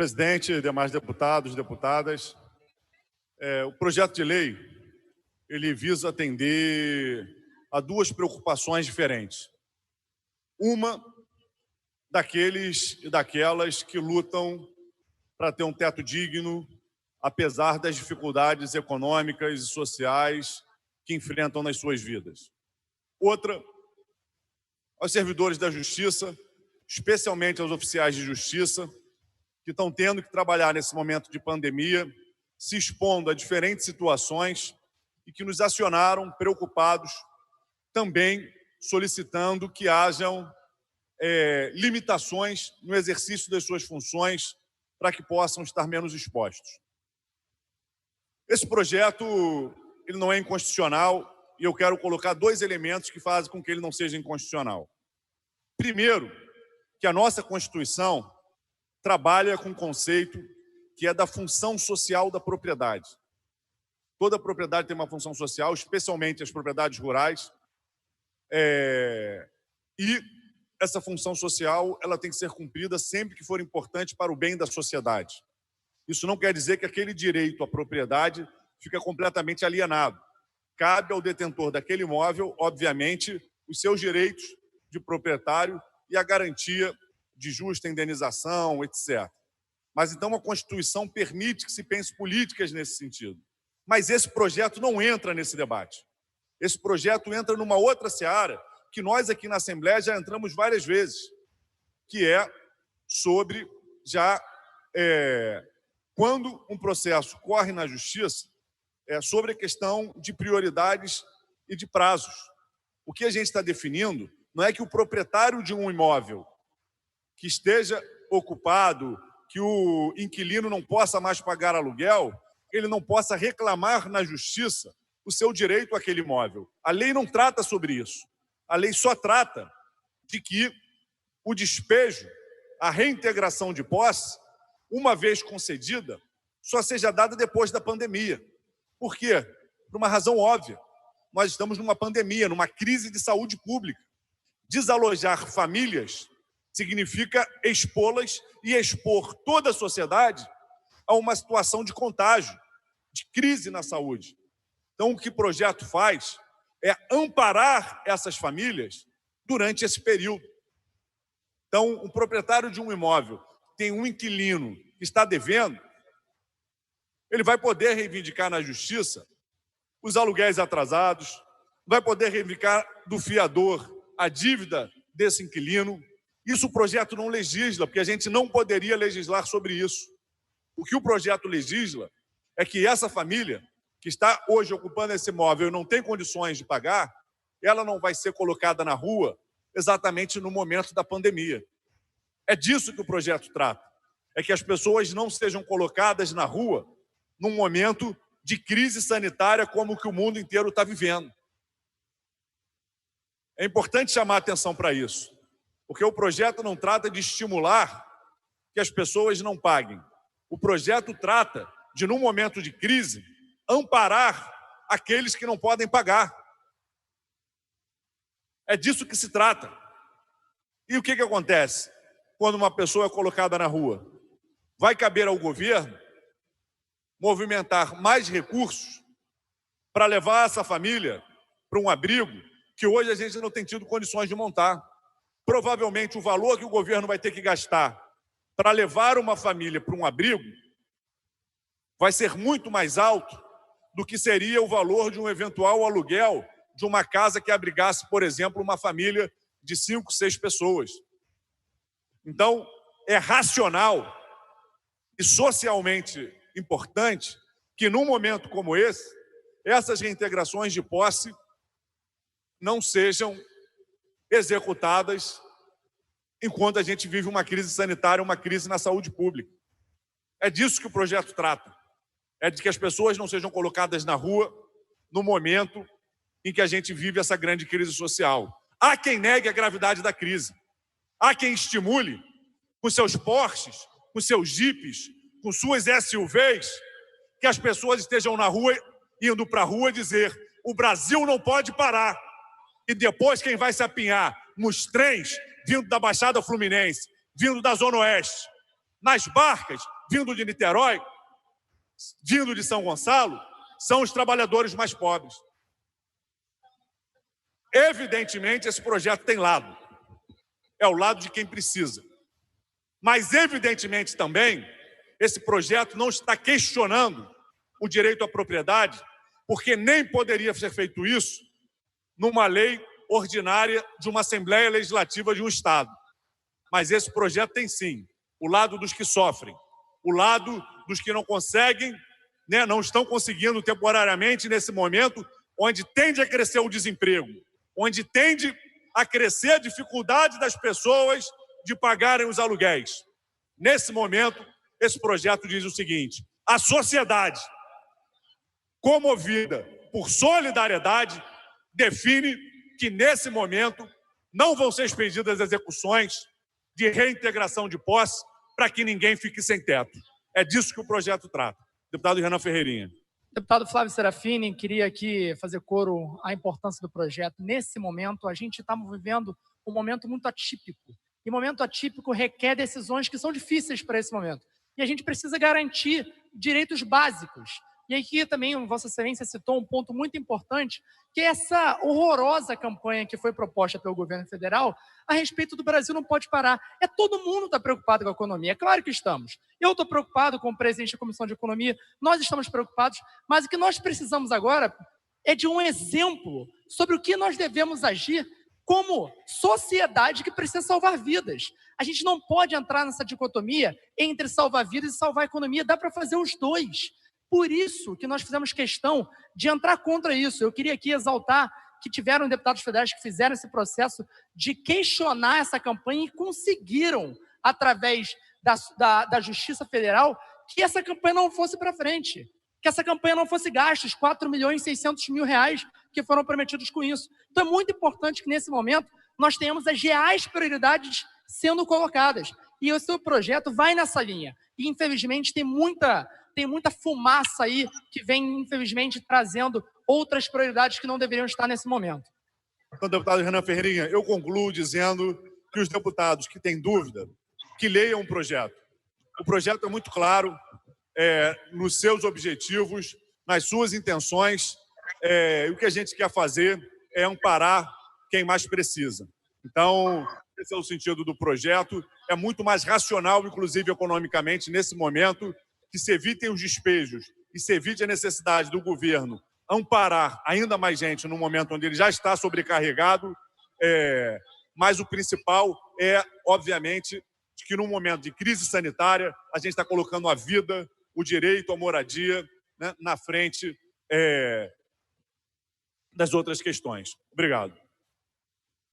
Presidente, demais deputados, deputadas, o projeto de lei ele visa atender a duas preocupações diferentes. Uma daqueles e daquelas que lutam para ter um teto digno, apesar das dificuldades econômicas e sociais que enfrentam nas suas vidas. Outra, aos servidores da Justiça, especialmente aos oficiais de justiça, que estão tendo que trabalhar nesse momento de pandemia, se expondo a diferentes situações e que nos acionaram preocupados, também solicitando que hajam limitações no exercício das suas funções para que possam estar menos expostos. Esse projeto ele não é inconstitucional e eu quero colocar dois elementos que fazem com que ele não seja inconstitucional. Primeiro, que a nossa Constituição trabalha com um conceito que é da função social da propriedade. Toda propriedade tem uma função social, especialmente as propriedades rurais, e essa função social ela tem que ser cumprida sempre que for importante para o bem da sociedade. Isso não quer dizer que aquele direito à propriedade fica completamente alienado. Cabe ao detentor daquele imóvel, obviamente, os seus direitos de proprietário e a garantia de justa indenização, etc. Mas então a Constituição permite que se pense políticas nesse sentido. Mas esse projeto não entra nesse debate. Esse projeto entra numa outra seara que nós aqui na Assembleia já entramos várias vezes, que é sobre quando um processo corre na Justiça, sobre a questão de prioridades e de prazos. O que a gente está definindo não é que o proprietário de um imóvel que esteja ocupado, que o inquilino não possa mais pagar aluguel, ele não possa reclamar na Justiça o seu direito àquele imóvel. A lei não trata sobre isso. A lei só trata de que o despejo, a reintegração de posse, uma vez concedida, só seja dada depois da pandemia. Por quê? Por uma razão óbvia. Nós estamos numa pandemia, numa crise de saúde pública. Desalojar famílias significa expô-las e expor toda a sociedade a uma situação de contágio, de crise na saúde. Então, o que o projeto faz é amparar essas famílias durante esse período. Então, o proprietário de um imóvel tem um inquilino que está devendo, ele vai poder reivindicar na Justiça os aluguéis atrasados, vai poder reivindicar do fiador a dívida desse inquilino. Isso o projeto não legisla, porque a gente não poderia legislar sobre isso. O que o projeto legisla é que essa família que está hoje ocupando esse imóvel e não tem condições de pagar, ela não vai ser colocada na rua exatamente no momento da pandemia. É disso que o projeto trata. É que as pessoas não sejam colocadas na rua num momento de crise sanitária como o que o mundo inteiro está vivendo. É importante chamar a atenção para isso, porque o projeto não trata de estimular que as pessoas não paguem. O projeto trata de, num momento de crise, amparar aqueles que não podem pagar. É disso que se trata. E o que acontece quando uma pessoa é colocada na rua? Vai caber ao governo movimentar mais recursos para levar essa família para um abrigo que hoje a gente não tem tido condições de montar. Provavelmente o valor que o governo vai ter que gastar para levar uma família para um abrigo vai ser muito mais alto do que seria o valor de um eventual aluguel de uma casa que abrigasse, por exemplo, uma família de 5, 6 pessoas. Então, é racional e socialmente importante que, num momento como esse, essas reintegrações de posse não sejam executadas enquanto a gente vive uma crise sanitária, uma crise na saúde pública. É disso que o projeto trata. É de que as pessoas não sejam colocadas na rua no momento em que a gente vive essa grande crise social. Há quem negue a gravidade da crise. Há quem estimule com seus Porsches, com seus Jeeps, com suas SUVs, que as pessoas estejam na rua, indo para a rua dizer: o Brasil não pode parar. E depois quem vai se apinhar nos trens vindo da Baixada Fluminense, vindo da Zona Oeste, nas barcas, vindo de Niterói, vindo de São Gonçalo, são os trabalhadores mais pobres. Evidentemente, esse projeto tem lado. É o lado de quem precisa. Mas, evidentemente, também, esse projeto não está questionando o direito à propriedade, porque nem poderia ser feito isso numa lei ordinária de uma Assembleia Legislativa de um Estado. Mas esse projeto tem, sim, o lado dos que sofrem, o lado dos que não conseguem, né, não estão conseguindo temporariamente nesse momento, onde tende a crescer o desemprego, onde tende a crescer a dificuldade das pessoas de pagarem os aluguéis. Nesse momento, esse projeto diz o seguinte: a sociedade, comovida por solidariedade, define que, nesse momento, não vão ser expedidas execuções de reintegração de posse para que ninguém fique sem teto. É disso que o projeto trata. Deputado Renan Ferreirinha. Deputado Flávio Serafini, queria aqui fazer coro à importância do projeto. Nesse momento, a gente está vivendo um momento muito atípico. E momento atípico requer decisões que são difíceis para esse momento. E a gente precisa garantir direitos básicos. E aqui também Vossa Excelência citou um ponto muito importante, que é essa horrorosa campanha que foi proposta pelo governo federal a respeito do Brasil não pode parar. Todo mundo está preocupado com a economia, é claro que estamos. Eu estou preocupado com o presidente da Comissão de Economia, nós estamos preocupados, mas o que nós precisamos agora é de um exemplo sobre o que nós devemos agir como sociedade que precisa salvar vidas. A gente não pode entrar nessa dicotomia entre salvar vidas e salvar a economia, dá para fazer os dois. Por isso que nós fizemos questão de entrar contra isso. Eu queria aqui exaltar que tiveram deputados federais que fizeram esse processo de questionar essa campanha e conseguiram, através da Justiça Federal, que essa campanha não fosse para frente, que essa campanha não fosse gasta os 4.600.000 reais que foram prometidos com isso. Então é muito importante que, nesse momento, nós tenhamos as reais prioridades sendo colocadas. E o seu projeto vai nessa linha. E, infelizmente, tem muita fumaça aí que vem, infelizmente, trazendo outras prioridades que não deveriam estar nesse momento. Então, deputado Renan Ferreirinha, eu concluo dizendo que os deputados que têm dúvida, que leiam o projeto. O projeto é muito claro nos seus objetivos, nas suas intenções, e o que a gente quer fazer é amparar quem mais precisa. Então, esse é o sentido do projeto. É muito mais racional, inclusive economicamente, nesse momento, que se evitem os despejos e se evite a necessidade do governo amparar ainda mais gente no momento onde ele já está sobrecarregado, mas o principal é, obviamente, que num momento de crise sanitária, a gente está colocando a vida, o direito à moradia, né, na frente das outras questões. Obrigado.